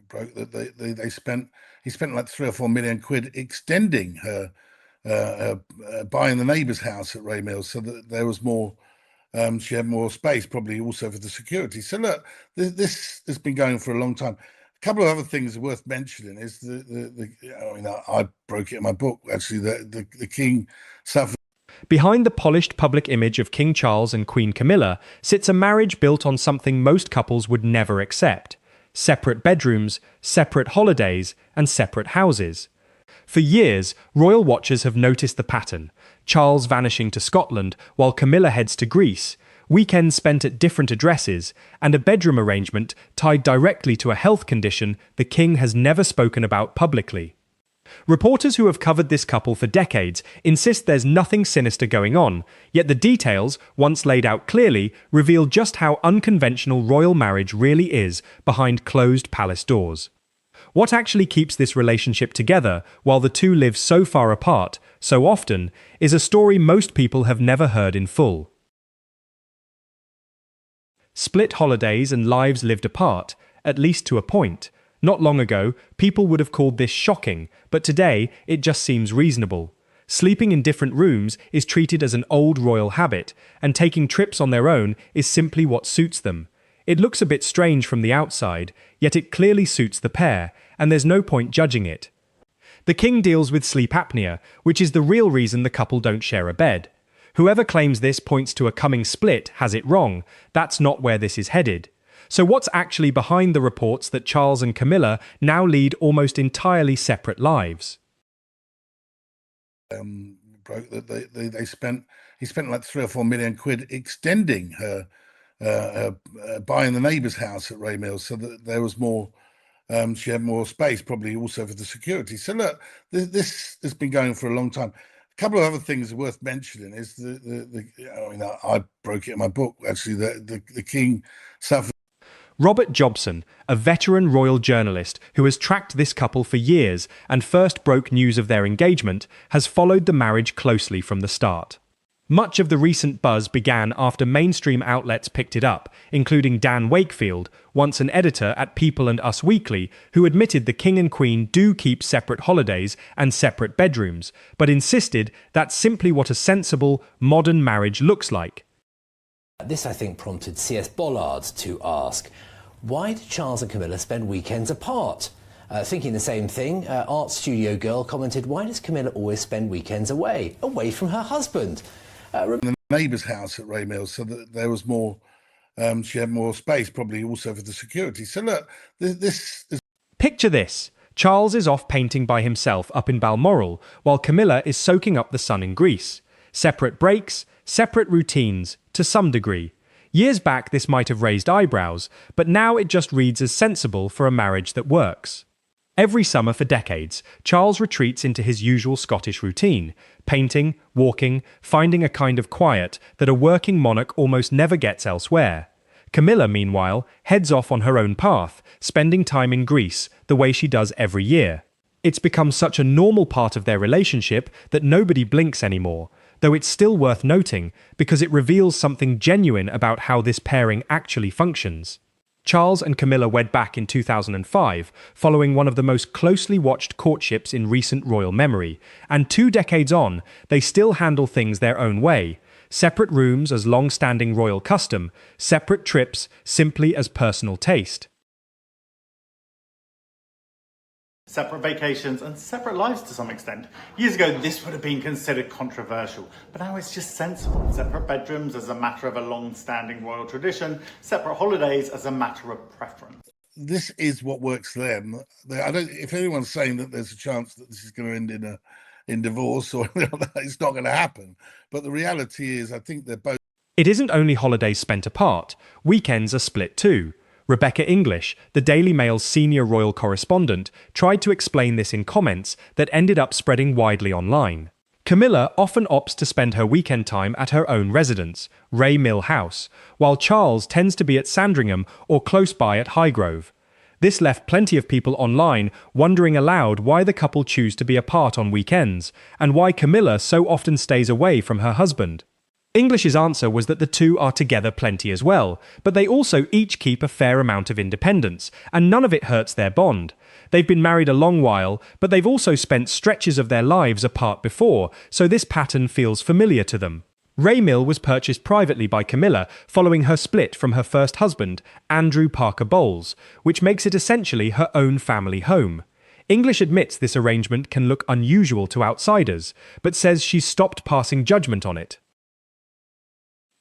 Broke that they spent he spent like 3 or 4 million quid extending her buying the neighbour's house at Ray Mills so that there was more. She had more space, probably also for the security. So look, this has been going for a long time. A couple of other things worth mentioning is I mean, I broke it in my book actually. The king suffered. Behind the polished public image of King Charles and Queen Camilla sits a marriage built on something most couples would never accept: separate bedrooms, separate holidays, and separate houses. For years, royal watchers have noticed the pattern: Charles vanishing to Scotland while Camilla heads to Greece, weekends spent at different addresses, and a bedroom arrangement tied directly to a health condition the king has never spoken about publicly. Reporters who have covered this couple for decades insist there's nothing sinister going on, yet the details, once laid out clearly, reveal just how unconventional royal marriage really is behind closed palace doors. What actually keeps this relationship together while the two live so far apart, so often, is a story most people have never heard in full. Split holidays and lives lived apart, at least to a point. Not long ago, people would have called this shocking, but today it just seems reasonable. Sleeping in different rooms is treated as an old royal habit, and taking trips on their own is simply what suits them. It looks a bit strange from the outside, yet it clearly suits the pair, and there's no point judging it. The king deals with sleep apnea, which is the real reason the couple don't share a bed. Whoever claims this points to a coming split has it wrong. That's not where this is headed. So what's actually behind the reports that Charles and Camilla now lead almost entirely separate lives? Broke that he spent like 3 or 4 million quid extending her buying the neighbour's house at Ray Mills so that there was more. She had more space, probably also for the security. So look, this has been going for a long time. A couple of other things worth mentioning is I mean, I broke it in my book actually. The king suffered. Robert Jobson, a veteran royal journalist who has tracked this couple for years and first broke news of their engagement, has followed the marriage closely from the start. Much of the recent buzz began after mainstream outlets picked it up, including Dan Wakefield, once an editor at People and Us Weekly, who admitted the king and queen do keep separate holidays and separate bedrooms, but insisted that's simply what a sensible, modern marriage looks like. This, I think, prompted C.S. Bollard to ask, why did Charles and Camilla spend weekends apart? Thinking the same thing, Art Studio Girl commented, why does Camilla always spend weekends away from her husband? The neighbour's house at Ray Mills so that there was more. She had more space, probably also for the security. So look, this is. Picture this. Charles is off painting by himself up in Balmoral, while Camilla is soaking up the sun in Greece. Separate breaks, separate routines, to some degree. Years back this might have raised eyebrows, but now it just reads as sensible for a marriage that works. Every summer for decades, Charles retreats into his usual Scottish routine: painting, walking, finding a kind of quiet that a working monarch almost never gets elsewhere. Camilla, meanwhile, heads off on her own path, spending time in Greece, the way she does every year. It's become such a normal part of their relationship that nobody blinks anymore, though it's still worth noting because it reveals something genuine about how this pairing actually functions. Charles and Camilla wed back in 2005, following one of the most closely watched courtships in recent royal memory, and 2 decades on, they still handle things their own way. Separate rooms as long-standing royal custom, separate trips simply as personal taste. Separate vacations and separate lives to some extent. Years ago, this would have been considered controversial, but now it's just sensible. Separate bedrooms as a matter of a long-standing royal tradition, separate holidays as a matter of preference. This is what works for them. If anyone's saying that there's a chance that this is going to end in divorce or it's not going to happen. But the reality is, I think they're both. It isn't only holidays spent apart. Weekends are split too. Rebecca English, the Daily Mail's senior royal correspondent, tried to explain this in comments that ended up spreading widely online. Camilla often opts to spend her weekend time at her own residence, Ray Mill House, while Charles tends to be at Sandringham or close by at Highgrove. This left plenty of people online wondering aloud why the couple choose to be apart on weekends, and why Camilla so often stays away from her husband. English's answer was that the two are together plenty as well, but they also each keep a fair amount of independence, and none of it hurts their bond. They've been married a long while, but they've also spent stretches of their lives apart before, so this pattern feels familiar to them. Ray Mill was purchased privately by Camilla following her split from her first husband, Andrew Parker Bowles, which makes it essentially her own family home. English admits this arrangement can look unusual to outsiders, but says she's stopped passing judgment on it.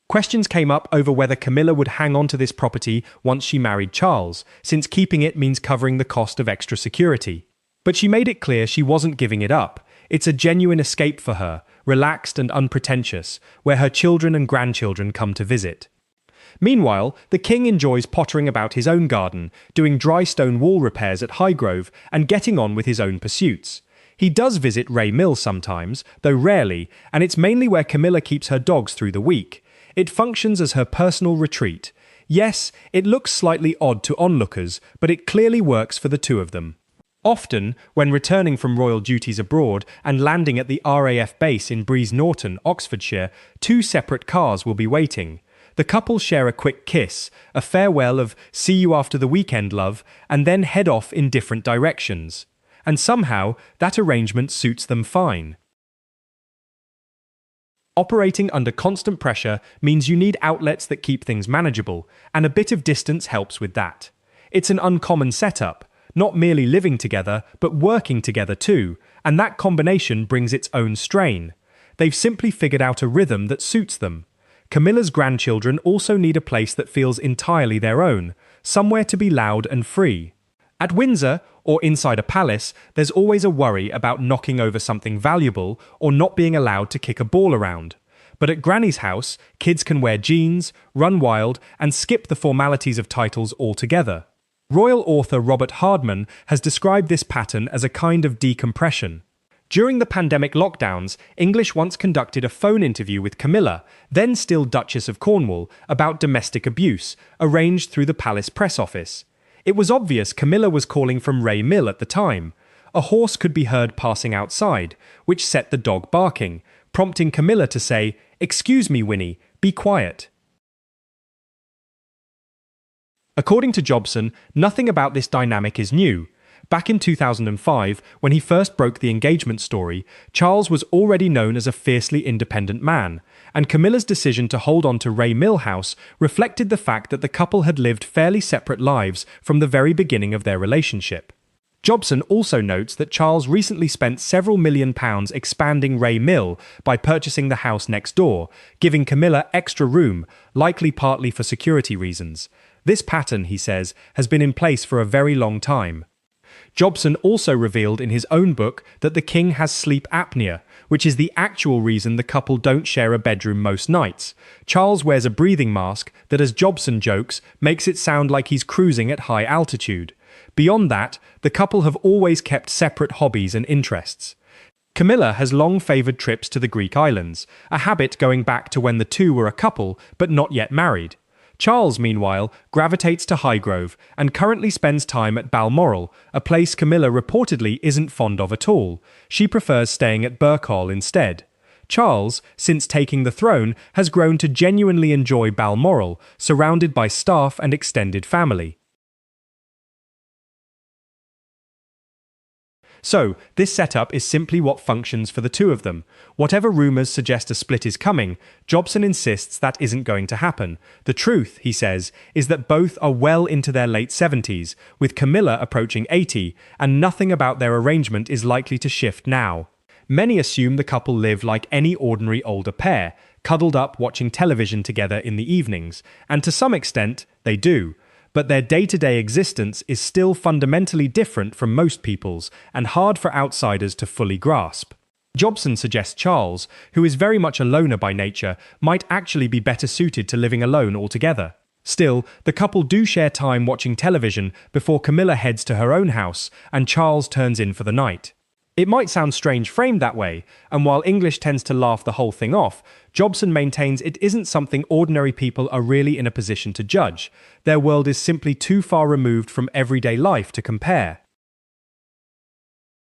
Questions came up over whether Camilla would hang on to this property once she married Charles, since keeping it means covering the cost of extra security. But she made it clear she wasn't giving it up. It's a genuine escape for her, relaxed and unpretentious, where her children and grandchildren come to visit. Meanwhile, the king enjoys pottering about his own garden, doing dry stone wall repairs at Highgrove, and getting on with his own pursuits. He does visit Ray Mill sometimes, though rarely, and it's mainly where Camilla keeps her dogs through the week. It functions as her personal retreat. Yes, it looks slightly odd to onlookers, but it clearly works for the two of them. Often, when returning from royal duties abroad and landing at the RAF base in Breeze Norton, Oxfordshire, two separate cars will be waiting. The couple share a quick kiss, a farewell of "see you after the weekend, love," and then head off in different directions. And somehow, that arrangement suits them fine. Operating under constant pressure means you need outlets that keep things manageable, and a bit of distance helps with that. It's an uncommon setup, not merely living together, but working together too, and that combination brings its own strain. They've simply figured out a rhythm that suits them. Camilla's grandchildren also need a place that feels entirely their own, somewhere to be loud and free. At Windsor, or inside a palace, there's always a worry about knocking over something valuable or not being allowed to kick a ball around. But at Granny's house, kids can wear jeans, run wild, and skip the formalities of titles altogether. Royal author Robert Hardman has described this pattern as a kind of decompression. During the pandemic lockdowns, English once conducted a phone interview with Camilla, then still Duchess of Cornwall, about domestic abuse, arranged through the palace press office. It was obvious Camilla was calling from Ray Mill at the time. A horse could be heard passing outside, which set the dog barking, prompting Camilla to say, "Excuse me, Winnie, be quiet." According to Jobson, nothing about this dynamic is new. Back in 2005, when he first broke the engagement story, Charles was already known as a fiercely independent man, and Camilla's decision to hold on to Ray Mill House reflected the fact that the couple had lived fairly separate lives from the very beginning of their relationship. Jobson also notes that Charles recently spent several £1 million expanding Ray Mill by purchasing the house next door, giving Camilla extra room, likely partly for security reasons. This pattern, he says, has been in place for a very long time. Jobson also revealed in his own book that the king has sleep apnea, which is the actual reason the couple don't share a bedroom most nights. Charles wears a breathing mask that, as Jobson jokes, makes it sound like he's cruising at high altitude. Beyond that, the couple have always kept separate hobbies and interests. Camilla has long favoured trips to the Greek islands, a habit going back to when the two were a couple but not yet married. Charles, meanwhile, gravitates to Highgrove and currently spends time at Balmoral, a place Camilla reportedly isn't fond of at all. She prefers staying at Birkhall instead. Charles, since taking the throne, has grown to genuinely enjoy Balmoral, surrounded by staff and extended family. So, this setup is simply what functions for the two of them. Whatever rumours suggest a split is coming, Jobson insists that isn't going to happen. The truth, he says, is that both are well into their late 70s, with Camilla approaching 80, and nothing about their arrangement is likely to shift now. Many assume the couple live like any ordinary older pair, cuddled up watching television together in the evenings, and to some extent, they do. But their day-to-day existence is still fundamentally different from most people's and hard for outsiders to fully grasp. Jobson suggests Charles, who is very much a loner by nature, might actually be better suited to living alone altogether. Still, the couple do share time watching television before Camilla heads to her own house and Charles turns in for the night. It might sound strange framed that way, and while English tends to laugh the whole thing off, Jobson maintains it isn't something ordinary people are really in a position to judge. Their world is simply too far removed from everyday life to compare.